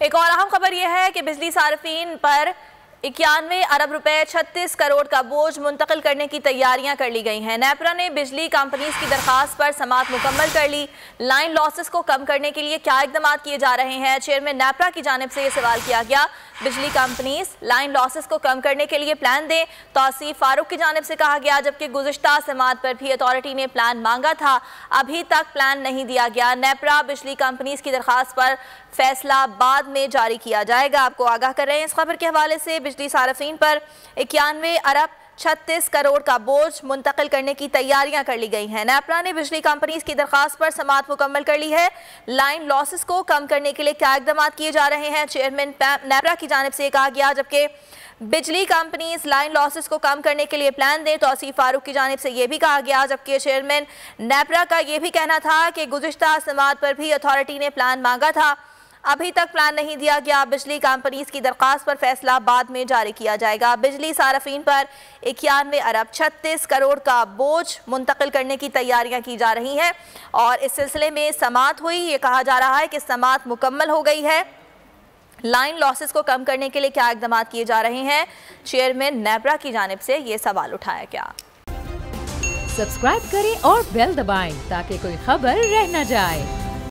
एक और अहम खबर यह है कि बिजली सार्फिन पर 91 अरब रुपए 36 करोड़ का बोझ मुंतकिल करने की तैयारियां कर ली गई हैं। नेपरा ने बिजली कंपनीज की दरखास्त पर समाअत मुकम्मल कर ली। लाइन लॉसेस को कम करने के लिए क्या इकदाम किए जा रहे हैं? चेयरमैन नेपरा की जानिब से ये सवाल किया गया। बिजली कंपनीज लाइन लॉसेस को कम करने के लिए प्लान दें, तौसीफ फारूक की जानिब से कहा गया, जबकि गुज़िश्ता समाअत पर भी अथॉरिटी ने प्लान मांगा था, अभी तक प्लान नहीं दिया गया। नेपरा बिजली कंपनीज की दरखास्त पर फैसला बाद में जारी किया जाएगा। आपको आगाह कर रहे हैं इस खबर के हवाले से। बिजली सार्फिन पर 91 अरब 36 करोड़ का बोझ मुंतकिल करने की तैयारियां कर ली गई हैं। नेपरा ने बिजली कंपनीज की दरखास्त पर समाअत मुकम्मल कर ली है। लाइन लॉसेस को कम करने के लिए क्या इकदाम किए जा रहे हैं? चेयरमैन नेपरा की जानिब से कहा गया, जबकि बिजली कंपनीज लाइन लॉसेस को कम करने के लिए प्लान दें, तौसीफ फारूक की जानिब से यह भी कहा गया, जबकि चेयरमैन नेपरा का यह भी कहना था कि गुज़िश्ता समाअत पर भी अथॉरिटी ने प्लान मांगा था, अभी तक प्लान नहीं दिया गया। बिजली कंपनीज की दरखास्त पर फैसला बाद में जारी किया जाएगा। बिजली सार्फिन पर 91 अरब 36 करोड़ का बोझ मुंतकिल करने की तैयारियां की जा रही हैं और इस सिलसिले में समाअत हुई। ये कहा जा रहा है कि समाअत मुकम्मल हो गई है। लाइन लॉसेस को कम करने के लिए क्या इकदाम किए जा रहे हैं? चेयरमैन नेपरा की जानिब से ये सवाल उठाया गया। सब्सक्राइब करें और बेल दबाएं ताकि कोई खबर रह न जाए।